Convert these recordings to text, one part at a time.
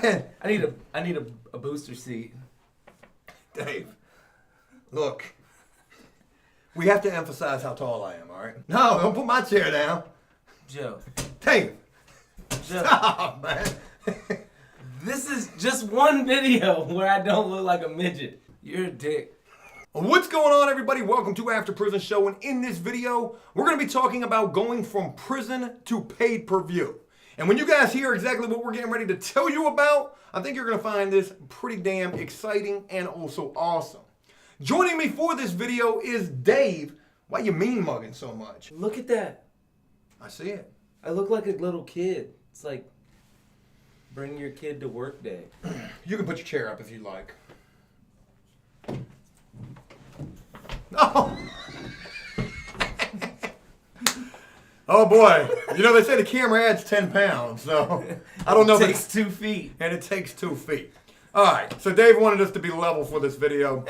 Man, I need a booster seat. Dave, look. We have to emphasize how tall I am, all right? No, don't put my chair down. Joe. Dave. Joe. Stop, man. This is just one video where I don't look like a midget. You're a dick. What's going on, everybody? Welcome to After Prison Show, and in this video, we're going to be talking about going from prison to pay-per-view. And when you guys hear exactly what we're getting ready to tell you about, I think you're going to find this pretty damn exciting and also awesome. Joining me for this video is Dave. Why you mean mugging so much? Look at that. I see it. I look like a little kid. It's like bring your kid to work day. You can put your chair up if you like. Oh. Oh boy. You know, they say the camera adds 10 pounds, so I don't know. It takes 2 feet. And it takes 2 feet. All right, so Dave wanted us to be level for this video.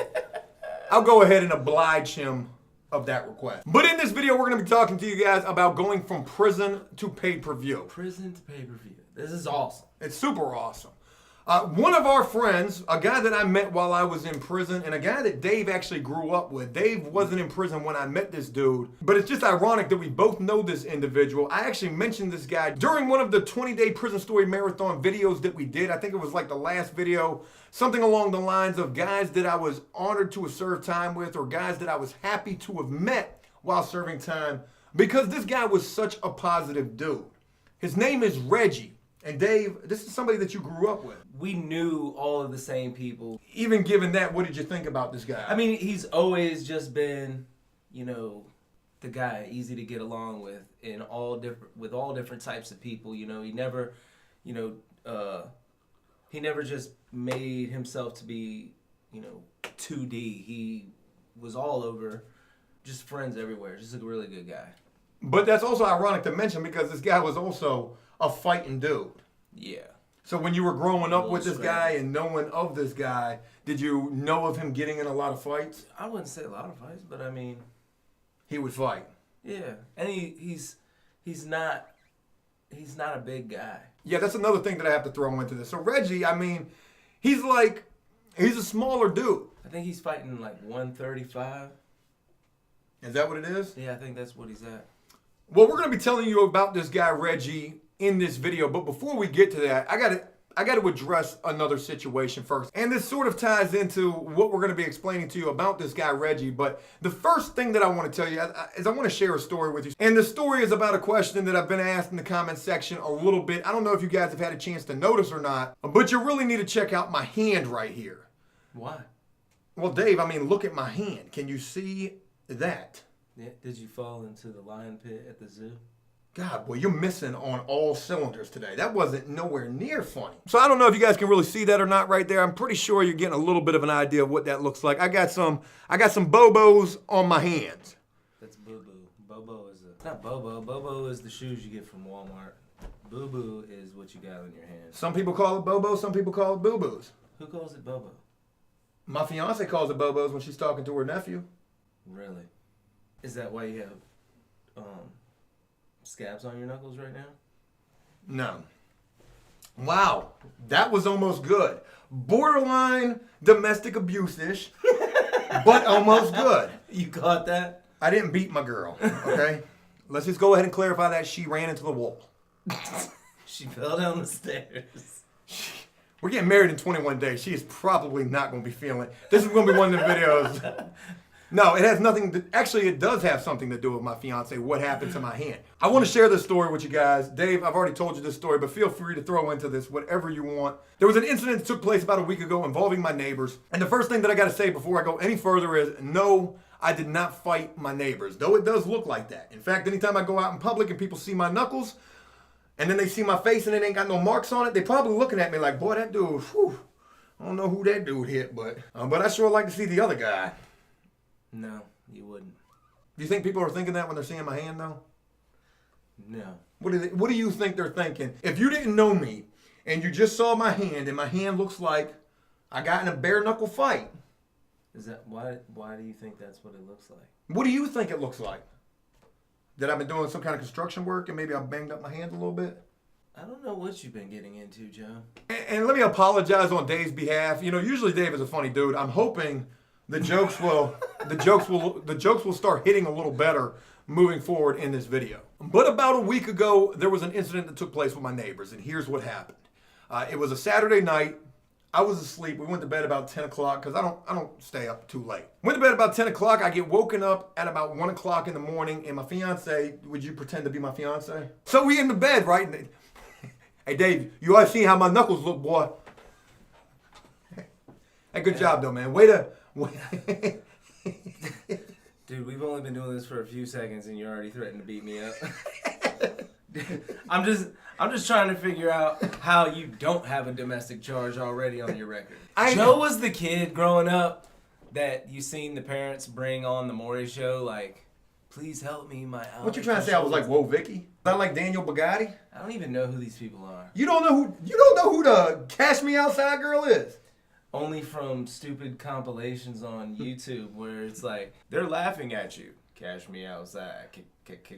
I'll go ahead and oblige him of that request. But in this video, we're going to be talking to you guys about going from prison to pay-per-view. Prison to pay-per-view. This is awesome. It's super awesome. One of our friends, a guy that I met while I was in prison, and a guy that Dave actually grew up with. Dave wasn't in prison when I met this dude, but it's just ironic that we both know this individual. I actually mentioned this guy during one of the 20-day prison story marathon videos that we did. I think it was like the last video, something along the lines of guys that I was honored to have served time with, or guys that I was happy to have met while serving time, because this guy was such a positive dude. His name is Reggie. And Dave, this is somebody that you grew up with. We knew all of the same people. Even given that, what did you think about this guy? I mean, he's always just been, you know, the guy easy to get along with with all different types of people. You know, he never, he never just made himself to be, 2D. He was all over, just friends everywhere. Just a really good guy. But that's also ironic to mention because this guy was also a fighting dude. Yeah. So when you were growing up with this guy and knowing of this guy, did you know of him getting in a lot of fights? I wouldn't say a lot of fights, but I mean, he would fight. Yeah, and he's not a big guy. Yeah, that's another thing that I have to throw into this. So Reggie, I mean, he's a smaller dude. I think he's fighting like 135. Is that what it is? Yeah, I think that's what he's at. Well, we're going to be telling you about this guy, Reggie, in this video. But before we get to that, I got to address another situation first. And this sort of ties into what we're going to be explaining to you about this guy, Reggie. But the first thing that I want to tell you is I want to share a story with you. And the story is about a question that I've been asked in the comment section a little bit. I don't know if you guys have had a chance to notice or not, but you really need to check out my hand right here. Why? Well, Dave, I mean, look at my hand. Can you see that? Yeah. Did you fall into the lion pit at the zoo? God, boy, you're missing on all cylinders today. That wasn't nowhere near funny. So I don't know if you guys can really see that or not right there. I'm pretty sure you're getting a little bit of an idea of what that looks like. I got some Bobos on my hands. That's boo-boo. Bobo is not Bobo. Bobo is the shoes you get from Walmart. Boo-boo is what you got on your hands. Some people call it Bobo, some people call it Boo-boos. Who calls it Bobo? My fiance calls it Bobos when she's talking to her nephew. Really? Is that why you have scabs on your knuckles right now? No. Wow, that was almost good. Borderline domestic abuse-ish, but almost good. You caught that? I didn't beat my girl, okay? Let's just go ahead and clarify that she ran into the wall. She fell down the stairs. We're getting married in 21 days. She is probably not going to be feeling it. This is going to be one of the videos. No, it has nothing to, actually it does have something to do with my fiance, what happened to my hand. I want to share this story with you guys. Dave, I've already told you this story, but feel free to throw into this whatever you want. There was an incident that took place about a week ago involving my neighbors. And the first thing that I got to say before I go any further is, no, I did not fight my neighbors, though it does look like that. In fact, anytime I go out in public and people see my knuckles, and then they see my face and it ain't got no marks on it, they probably looking at me like, boy, that dude, whew, I don't know who that dude hit, but I sure like to see the other guy. No, you wouldn't. Do you think people are thinking that when they're seeing my hand, though? No. What do you think they're thinking? If you didn't know me and you just saw my hand and my hand looks like I got in a bare knuckle fight. Is that why do you think that's what it looks like? What do you think it looks like? That I've been doing some kind of construction work and maybe I banged up my hand a little bit? I don't know what you've been getting into, Joe. And let me apologize on Dave's behalf. You know, usually Dave is a funny dude. I'm hoping the jokes will start hitting a little better moving forward in this video. But about a week ago, there was an incident that took place with my neighbors, and here's what happened. It was a Saturday night. I was asleep. We went to bed about 10 o'clock because I don't stay up too late. Went to bed about 10 o'clock. I get woken up at about 1 o'clock in the morning, and my fiance, would you pretend to be my fiance? So we in the bed, right? And hey, Dave, you ought to see how my knuckles look, boy. Hey, good job, though, man. Way to... Dude, we've only been doing this for a few seconds, and you already threatened to beat me up. I'm just trying to figure out how you don't have a domestic charge already on your record. Joe was the kid growing up that you seen the parents bring on the Maury show, like, please help me, my Alex. What you trying to say? I was like, whoa, Vicky? Not like Daniel Bugatti? I don't even know who these people are. You don't know who the Cash Me Outside girl is? Only from stupid compilations on YouTube where it's like, they're laughing at you. Cash me outside.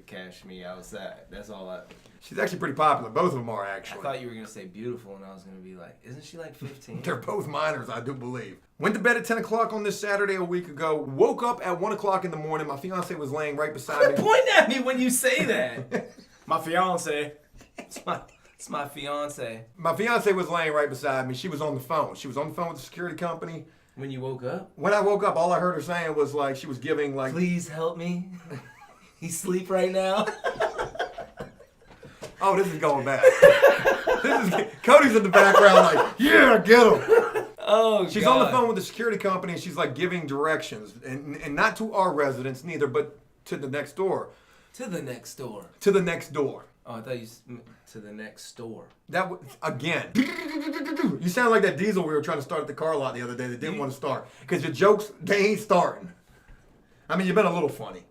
Cash me outside. That's all I... She's actually pretty popular. Both of them are, actually. I thought you were going to say beautiful, and I was going to be like, isn't she like 15? They're both minors, I do believe. Went to bed at 10 o'clock on this Saturday a week ago. Woke up at 1 o'clock in the morning. My fiance was laying right beside me. Point at me when you say that. My fiance. It's my fiance. My fiance was laying right beside me. She was on the phone. She was on the phone with the security company. When you woke up? When I woke up, all I heard her saying was like, she was giving like... Please help me. He's asleep right now. Oh, this is going bad. Cody's in the background like, yeah, get him. Oh, She's on the phone with the security company, and she's like giving directions, and not to our residence neither, but to the next door. To the next door. To the next door. Oh, I thought you to the next store. That was, again. You sound like that diesel we were trying to start at the car lot the other day that didn't want to start. Because your jokes, they ain't starting. I mean, you've been a little funny.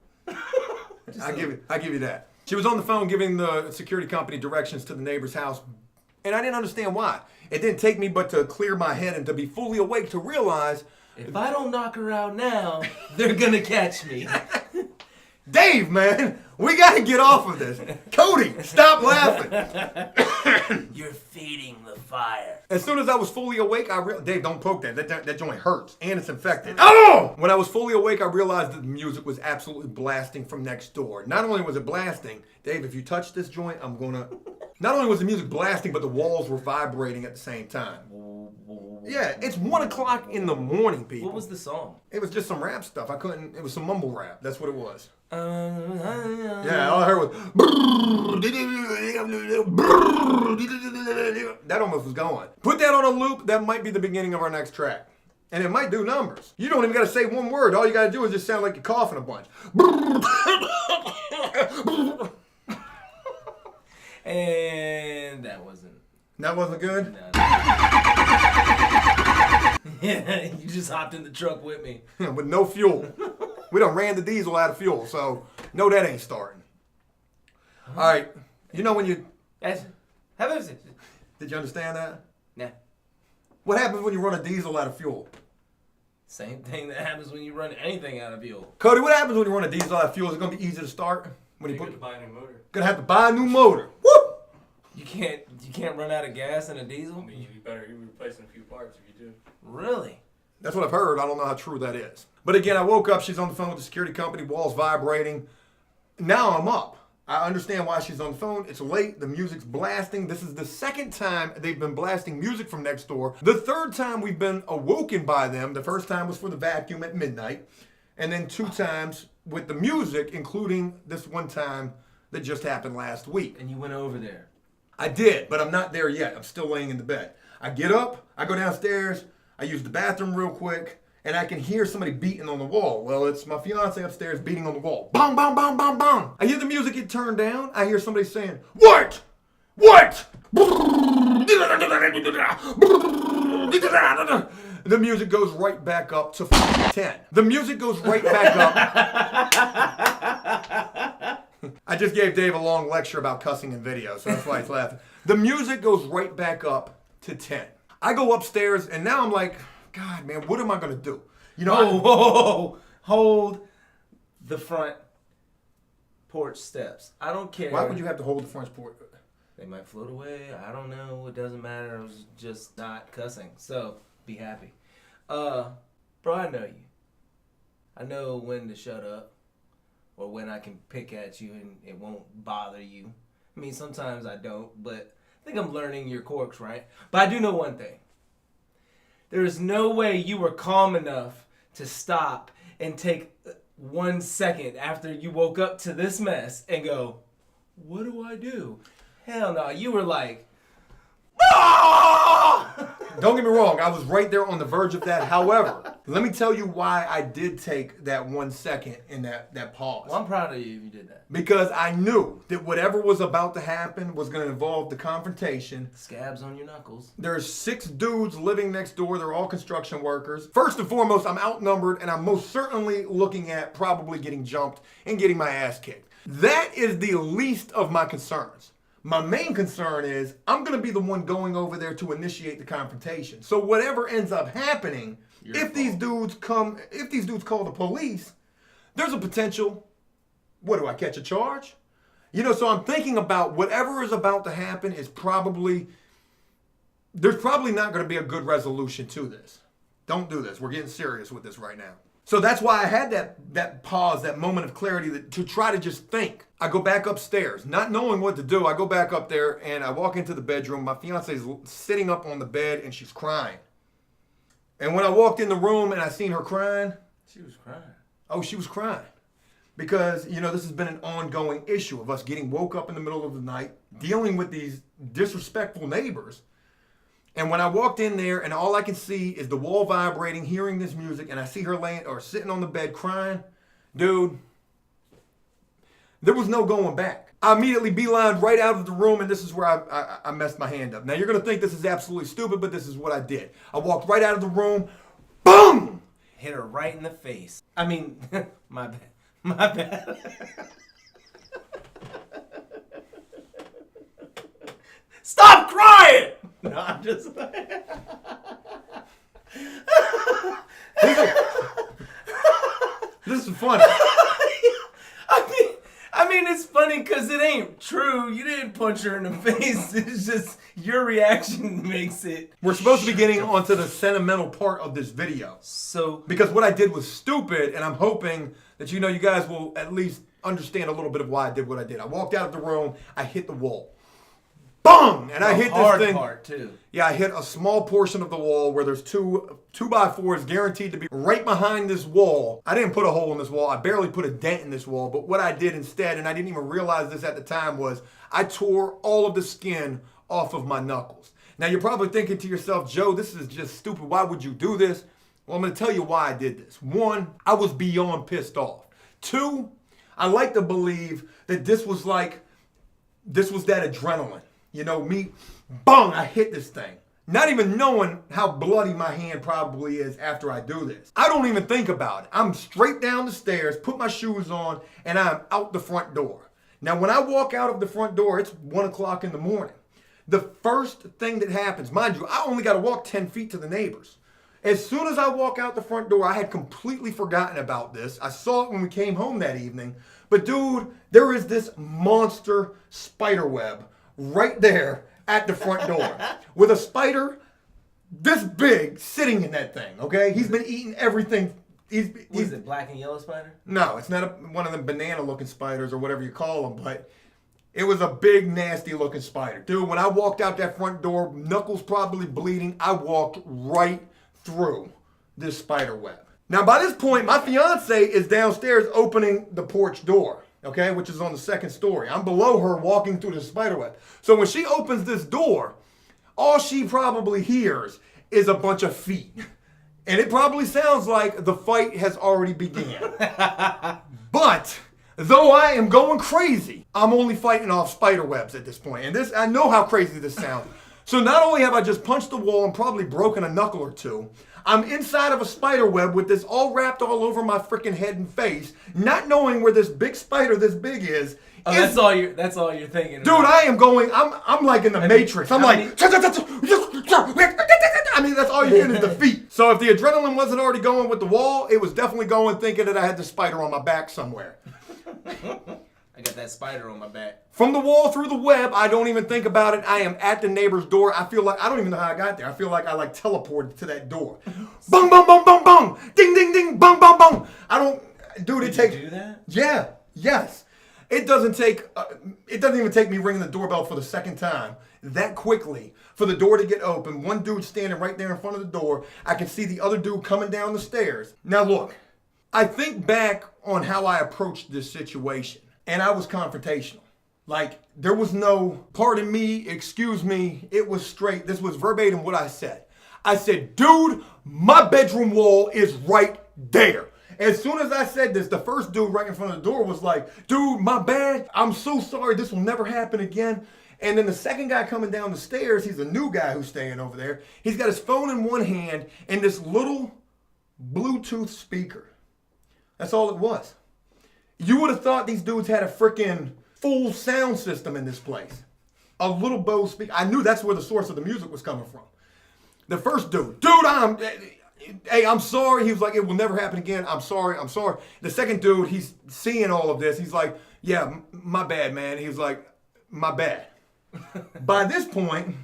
I give you that. She was on the phone giving the security company directions to the neighbor's house, and I didn't understand why. It didn't take me but to clear my head and to be fully awake to realize... If I don't knock her out now, they're gonna catch me. Dave, man, we gotta get off of this. Cody, stop laughing. You're feeding the fire. As soon as I was fully awake, Dave, don't poke that. That joint hurts, and it's infected. Oh! When I was fully awake, I realized that the music was absolutely blasting from next door. Not only was it blasting, Dave, if you touch this joint, I'm gonna... Not only was the music blasting, but the walls were vibrating at the same time. Yeah, it's 1 o'clock in the morning, people. What was the song? It was just some rap stuff. It was some mumble rap. That's what it was. Yeah, Yeah, all I heard was... That almost was going. Put that on a loop, that might be the beginning of our next track. And it might do numbers. You don't even got to say one word. All you got to do is just sound like you're coughing a bunch. And that wasn't... That wasn't good? No. Yeah, you just hopped in the truck with me. With no fuel. We done ran the diesel out of fuel, so no, that ain't starting. All right. You know when you... Did you understand that? Nah. What happens when you run a diesel out of fuel? Same thing that happens when you run anything out of fuel. Cody, what happens when you run a diesel out of fuel? Is it going to be easy to start? When You're gonna buy a new motor. Gonna have to buy a new motor. Woo! You can't run out of gas in a diesel? I mean, you'd be replacing a few parts if you do. Really? That's what I've heard. I don't know how true that is. But again, I woke up. She's on the phone with the security company. Walls vibrating. Now I'm up. I understand why she's on the phone. It's late. The music's blasting. This is the second time they've been blasting music from next door. The third time we've been awoken by them. The first time was for the vacuum at midnight. And then 2 times with the music, including this one time that just happened last week. And you went over there? I did, but I'm not there yet. I'm still laying in the bed. I get up, I go downstairs, I use the bathroom real quick, and I can hear somebody beating on the wall. Well, it's my fiance upstairs beating on the wall. Bang, bang, bang, bang, bang. I hear the music get turned down. I hear somebody saying, "What? What?" The music goes right back up to 10. The music goes right back up. I just gave Dave a long lecture about cussing in video, so that's why he's laughing. The music goes right back up to 10. I go upstairs, and now I'm like, God, man, what am I going to do? You know, Whoa. Hold the front porch steps. I don't care. Why would you have to hold the front porch? They might float away. I don't know. It doesn't matter. I was just not cussing. So be happy. Bro, I know you. I know when to shut up or when I can pick at you and it won't bother you. I mean, sometimes I don't, but I think I'm learning your quirks, right? But I do know one thing. There is no way you were calm enough to stop and take 1 second after you woke up to this mess and go, what do I do? Hell no. You were like, ah! Don't get me wrong, I was right there on the verge of that. However, let me tell you why I did take that 1 second in that pause. Well, I'm proud of you if you did that. Because I knew that whatever was about to happen was going to involve the confrontation. Scabs on your knuckles. There's 6 dudes living next door. They're all construction workers. First and foremost, I'm outnumbered, and I'm most certainly looking at probably getting jumped and getting my ass kicked. That is the least of my concerns. My main concern is I'm going to be the one going over there to initiate the confrontation. So whatever ends up happening, if these dudes call the police, there's a potential, what do I catch a charge? So I'm thinking about whatever is about to happen is there's probably not going to be a good resolution to this. Don't do this. We're getting serious with this right now. So that's why I had that pause, that moment of clarity to try to just think. I go back upstairs, not knowing what to do. I go back up there and I walk into the bedroom. My fiance is sitting up on the bed and she's crying. And when I walked in the room and I seen her crying. She was crying. Oh, she was crying. Because, this has been an ongoing issue of us getting woke up in the middle of the night, dealing with these disrespectful neighbors. And when I walked in there and all I can see is the wall vibrating, hearing this music, and I see her sitting on the bed crying, dude, there was no going back. I immediately beelined right out of the room, and this is where I messed my hand up. Now, you're going to think this is absolutely stupid, but this is what I did. I walked right out of the room, boom! Hit her right in the face. I mean, my bad. My bad. Stop crying! No, I'm just. This is funny. I mean, it's funny because it ain't true. You didn't punch her in the face. It's just your reaction makes it. We're supposed to be getting onto the sentimental part of this video. So, because what I did was stupid, and I'm hoping that you guys will at least understand a little bit of why I did what I did. I walked out of the room. I hit the wall. Bang! And I hit this thing. Part too. Yeah, I hit a small portion of the wall where there's 2x4s guaranteed to be right behind this wall. I didn't put a hole in this wall. I barely put a dent in this wall. But what I did instead, and I didn't even realize this at the time, was I tore all of the skin off of my knuckles. Now, you're probably thinking to yourself, Joe, this is just stupid. Why would you do this? Well, I'm going to tell you why I did this. 1, I was beyond pissed off. 2, I like to believe that this was that adrenaline. Me, bang, I hit this thing. Not even knowing how bloody my hand probably is after I do this. I don't even think about it. I'm straight down the stairs, put my shoes on, and I'm out the front door. Now, when I walk out of the front door, it's 1 o'clock in the morning. The first thing that happens, mind you, I only got to walk 10 feet to the neighbors. As soon as I walk out the front door, I had completely forgotten about this. I saw it when we came home that evening. But dude, there is this monster spider web right there at the front door with a spider this big sitting in that thing, okay? He's been eating everything. Is it black and yellow spider? No, it's not one of them banana-looking spiders or whatever you call them, but it was a big, nasty-looking spider. Dude, when I walked out that front door, knuckles probably bleeding, I walked right through this spider web. Now, by this point, my fiance is downstairs opening the porch door. Okay, which is on the 2nd story. I'm below her walking through the spider web. So when she opens this door, all she probably hears is a bunch of feet. And it probably sounds like the fight has already began. But though I am going crazy, I'm only fighting off spider webs at this point. And I know how crazy this sounds. So not only have I just punched the wall and probably broken a knuckle or two, I'm inside of a spider web with this all wrapped all over my freaking head and face, not knowing where this big spider this big is. Oh, that's all you're thinking. Dude, about. I'm like in the Matrix. I'm like, I mean, that's all you're hearing is the feet. So if the adrenaline wasn't already going with the wall, it was definitely going thinking that I had the spider on my back somewhere. I got that spider on my back. From the wall through the web, I don't even think about it. I am at the neighbor's door. I feel like, I don't even know how I got there. I feel like I teleported to that door. Bung, bung, bung, bung, bung. Ding, ding, ding, bung, bung, bung. I don't, dude, it takes. Did you do that? Yeah, yes. It doesn't even take me ringing the doorbell for the second time that quickly for the door to get open. One dude standing right there in front of the door. I can see the other dude coming down the stairs. Now look, I think back on how I approached this situation, and I was confrontational. Like, there was no, pardon me, excuse me, it was straight. This was verbatim what I said. I said, dude, my bedroom wall is right there. As soon as I said this, the first dude right in front of the door was like, dude, my bad. I'm so sorry. This will never happen again. And then the second guy coming down the stairs, he's a new guy who's staying over there. He's got his phone in one hand and this little Bluetooth speaker. That's all it was. You would have thought these dudes had a freaking full sound system in this place. A little Bose speaker. I knew that's where the source of the music was coming from. The first dude, I'm sorry. He was like, it will never happen again. I'm sorry. The second dude, he's seeing all of this. He's like, yeah, my bad, man. He was like, my bad. By this point,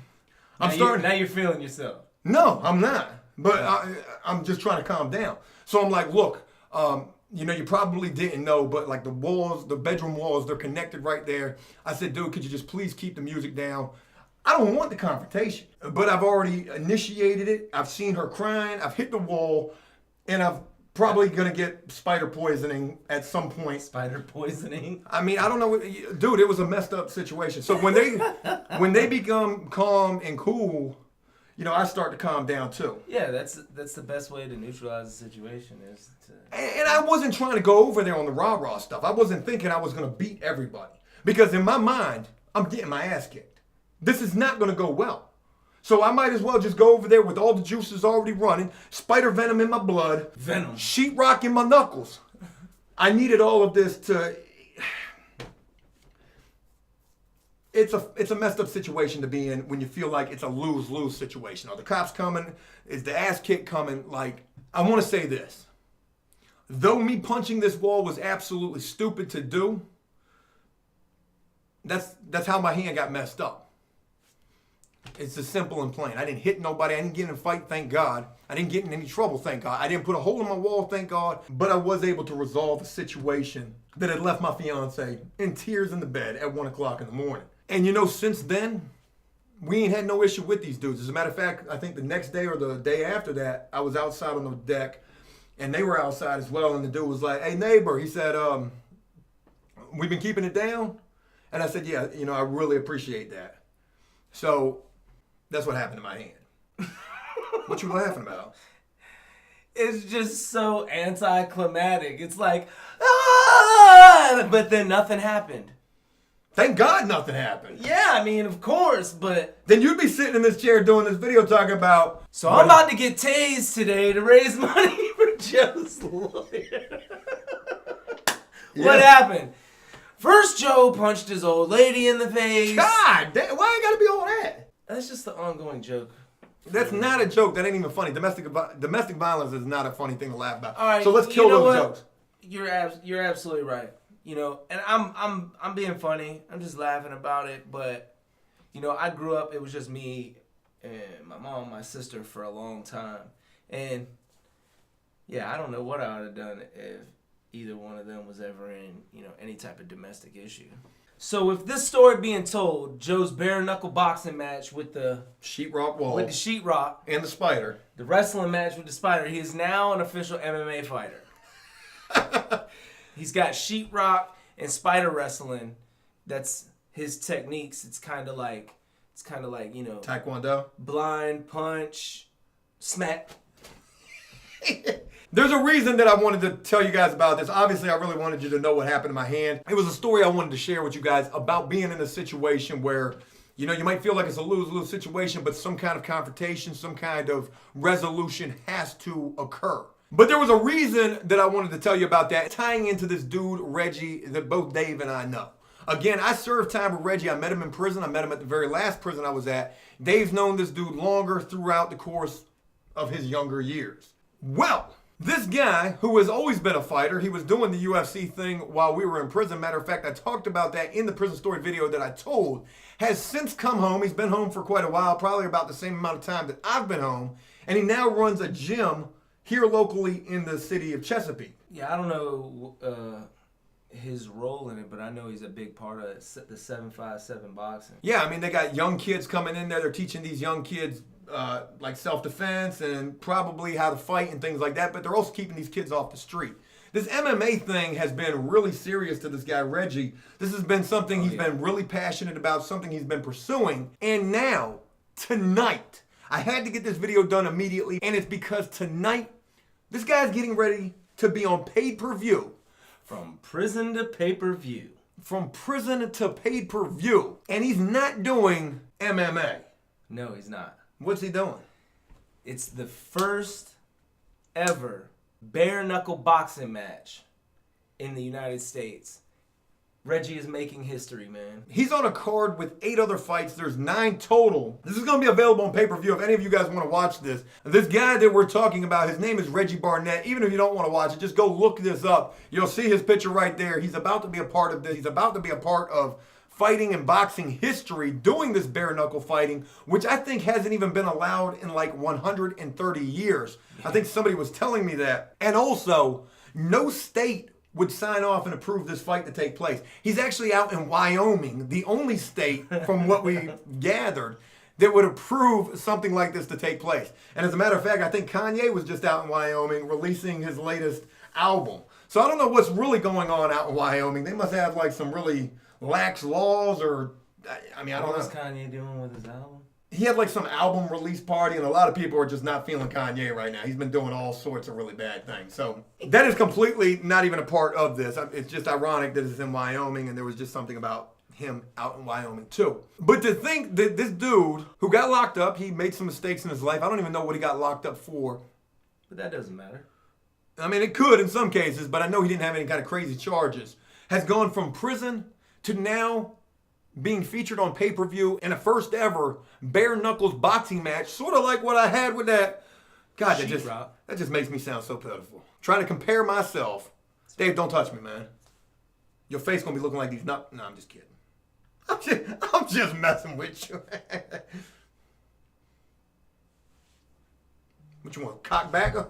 Now you're feeling yourself. No, I'm not. But I'm just trying to calm down. So I'm like, look, you probably didn't know, but like the walls, the bedroom walls, they're connected right there. I said, dude, could you just please keep the music down? I don't want the confrontation, but I've already initiated it. I've seen her crying. I've hit the wall, and I'm probably going to get spider poisoning at some point. Spider poisoning? I mean, I don't know. Dude, it was a messed up situation. So when they become calm and cool, I start to calm down too. Yeah, that's the best way to neutralize the situation is to... And I wasn't trying to go over there on the rah-rah stuff. I wasn't thinking I was going to beat everybody. Because in my mind, I'm getting my ass kicked. This is not going to go well. So I might as well just go over there with all the juices already running, spider venom in my blood, venom, sheetrock in my knuckles. I needed all of this to... It's a messed up situation to be in when you feel like it's a lose-lose situation. Are the cops coming? Is the ass kick coming? Like, I want to say this. Though me punching this wall was absolutely stupid to do, that's how my hand got messed up. It's as simple and plain. I didn't hit nobody. I didn't get in a fight, thank God. I didn't get in any trouble, thank God. I didn't put a hole in my wall, thank God. But I was able to resolve a situation that had left my fiance in tears in the bed at 1 o'clock in the morning. And since then, we ain't had no issue with these dudes. As a matter of fact, I think the next day or the day after that, I was outside on the deck, and they were outside as well, and the dude was like, hey, neighbor, he said, we've been keeping it down? And I said, yeah, I really appreciate that. So that's what happened to my hand. What you laughing about? It's just so anticlimactic. It's like, but then nothing happened. Thank God nothing happened. Yeah, I mean, of course, but... Then you'd be sitting in this chair doing this video talking about... So I'm about to get tased today to raise money for Joe's lawyer. Yeah. What happened? First, Joe punched his old lady in the face. God damn, why I gotta be all that? That's just the ongoing joke. That's not a joke. That ain't even funny. Domestic violence is not a funny thing to laugh about. All right, so let's kill those jokes. You're absolutely right. And I'm being funny. I'm just laughing about it. But I grew up. It was just me and my mom, my sister for a long time. And yeah, I don't know what I would have done if either one of them was ever in any type of domestic issue. So with this story being told, Joe's bare knuckle boxing match with the sheetrock wall, with the sheetrock and the spider, the wrestling match with the spider, he is now an official MMA fighter. He's got sheetrock and spider wrestling. That's his techniques. It's kind of like Taekwondo, blind punch, smack. There's a reason that I wanted to tell you guys about this. Obviously, I really wanted you to know what happened to my hand. It was a story I wanted to share with you guys about being in a situation where, you might feel like it's a lose-lose situation, but some kind of confrontation, some kind of resolution has to occur. But there was a reason that I wanted to tell you about that, tying into this dude, Reggie, that both Dave and I know. Again, I served time with Reggie. I met him in prison. I met him at the very last prison I was at. Dave's known this dude longer throughout the course of his younger years. Well, This guy, who has always been a fighter, he was doing the UFC thing while we were in prison. Matter of fact, I talked about that in the prison story video that I told, has since come home. He's been home for quite a while, probably about the same amount of time that I've been home. And he now runs a gym here locally in the city of Chesapeake. Yeah, I don't know his role in it, but I know he's a big part of the 757 boxing. Yeah, I mean, they got young kids coming in there. They're teaching these young kids like self-defense and probably how to fight and things like that, but they're also keeping these kids off the street. This MMA thing has been really serious to this guy, Reggie. This has been something he's been really passionate about, something he's been pursuing. And now, tonight, I had to get this video done immediately, and it's because tonight, this guy's getting ready to be on pay-per-view. From prison to pay-per-view. From prison to pay-per-view. And he's not doing MMA. No, he's not. What's he doing? It's the first ever bare-knuckle boxing match in the United States. Reggie is making history, man. He's on a card with 8 other fights. There's 9 total. This is going to be available on pay-per-view if any of you guys want to watch this. This guy that we're talking about, his name is Reggie Barnett. Even if you don't want to watch it, just go look this up. You'll see his picture right there. He's about to be a part of this. He's about to be a part of fighting and boxing history, doing this bare-knuckle fighting, which I think hasn't even been allowed in like 130 years. I think somebody was telling me that. And also, no state would sign off and approve this fight to take place. He's actually out in Wyoming, the only state, from what we gathered, that would approve something like this to take place. And as a matter of fact, I think Kanye was just out in Wyoming releasing his latest album. So I don't know what's really going on out in Wyoming. They must have like some really lax laws or, I mean, I don't know. What was Kanye doing with his album? He had like some album release party, and a lot of people are just not feeling Kanye right now. He's been doing all sorts of really bad things. So that is completely not even a part of this. It's just ironic that it's in Wyoming, and there was just something about him out in Wyoming too. But to think that this dude who got locked up, he made some mistakes in his life. I don't even know what he got locked up for. But that doesn't matter. I mean, it could in some cases, but I know he didn't have any kind of crazy charges. Has gone from prison to now being featured on pay-per-view in a first ever bare knuckles boxing match, sort of like what I had with that. God, that just makes me sound so pitiful. Trying to compare myself. Dave, don't touch me, man. Your face gonna be looking like these No, I'm just kidding. I'm just messing with you. What you want, cockbacker?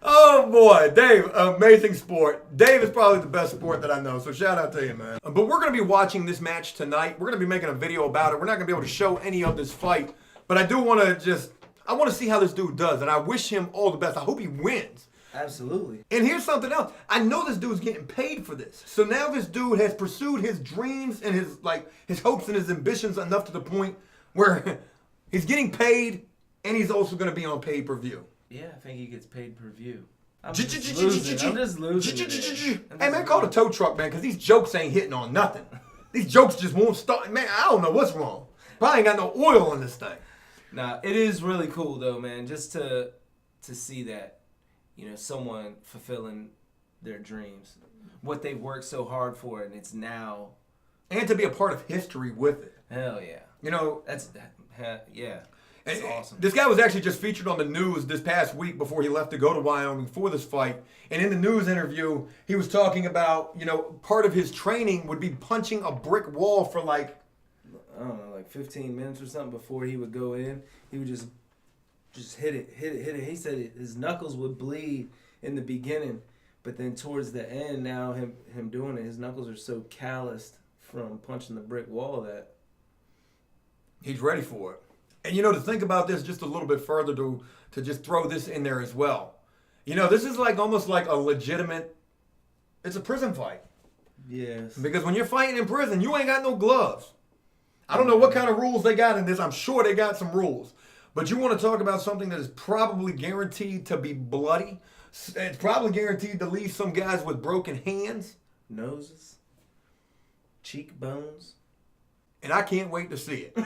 Oh boy, Dave, amazing sport. Dave is probably the best sport that I know, so shout out to you, man. But we're going to be watching this match tonight. We're going to be making a video about it. We're not going to be able to show any of this fight, but I do want to I want to see how this dude does, and I wish him all the best. I hope he wins. Absolutely. And here's something else. I know this dude's getting paid for this. So now this dude has pursued his dreams and his hopes and his ambitions enough to the point where he's getting paid, and he's also going to be on pay-per-view. Yeah, I think he gets paid per view. I'm just losing. Hey, man, call the tow truck, man, because these jokes ain't hitting on nothing. These jokes just won't start. Man, I don't know what's wrong. Probably ain't got no oil in this thing. Nah, it is really cool, though, man, just to see that, you know, someone fulfilling their dreams, what they've worked so hard for, and it's now. And to be a part of history with it. Hell yeah. You know. Yeah. That's awesome. This guy was actually just featured on the news this past week before he left to go to Wyoming for this fight. And in the news interview, he was talking about, you know, part of his training would be punching a brick wall for like, I don't know, like 15 minutes or something before he would go in. He would just hit it. He said his knuckles would bleed in the beginning, but then towards the end, now him doing it, his knuckles are so calloused from punching the brick wall that he's ready for it. And, you know, to think about this just a little bit further, to just throw this in there as well. You know, this is like almost like a legitimate, it's a prison fight. Yes. Because when you're fighting in prison, you ain't got no gloves. I don't know what kind of rules they got in this. I'm sure they got some rules. But you want to talk about something that is probably guaranteed to be bloody. It's probably guaranteed to leave some guys with broken hands. Noses. Cheekbones. And I can't wait to see it.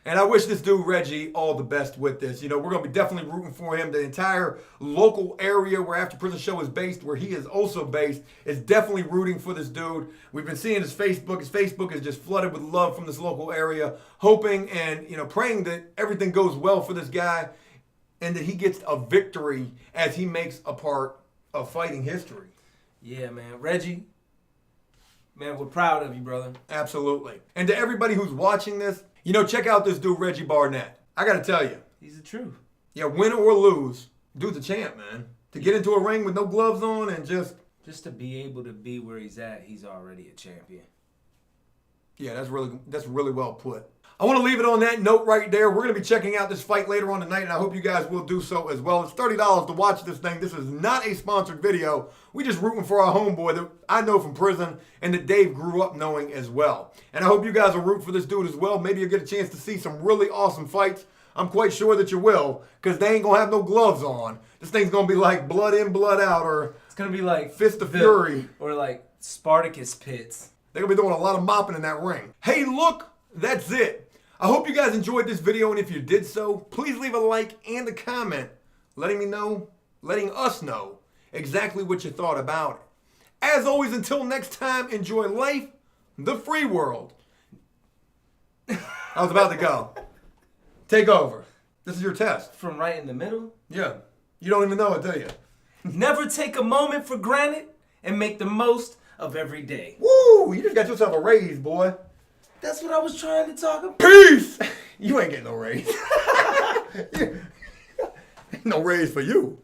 And I wish this dude, Reggie, all the best with this. You know, we're going to be definitely rooting for him. The entire local area where After Prison Show is based, where he is also based, is definitely rooting for this dude. We've been seeing his Facebook. His Facebook is just flooded with love from this local area, hoping and, you know, praying that everything goes well for this guy. and that he gets a victory as he makes a part of fighting history. Yeah, man. Reggie, man, we're proud of you, brother. Absolutely. And to everybody who's watching this, check out this dude, Reggie Barnett. I got to tell you. He's the truth. Yeah, win or lose, dude's a champ, man. To get into a ring with no gloves on and just to be able to be where he's at, he's already a champion. Yeah, that's really well put. I want to leave it on that note right there. We're going to be checking out this fight later on tonight, and I hope you guys will do so as well. It's $30 to watch this thing. This is not a sponsored video. We just rooting for our homeboy that I know from prison and that Dave grew up knowing as well. And I hope you guys will root for this dude as well. Maybe you'll get a chance to see some really awesome fights. I'm quite sure that you will, because they ain't going to have no gloves on. This thing's going to be like blood in, blood out, or it's going to be like Fist of Fury. Or like Spartacus pits. They're going to be doing a lot of mopping in that ring. Hey, look, that's it. I hope you guys enjoyed this video, and if you did so, please leave a like and a comment letting us know exactly what you thought about it. As always, until next time, enjoy life, the free world. I was about to go. Take over. This is your test. From right in the middle? Yeah. You don't even know it, do you? Never take a moment for granted and make the most of every day. Woo! You just got yourself a raise, boy. That's what I was trying to talk about. Peace! You ain't getting no raise. Ain't no raise for you.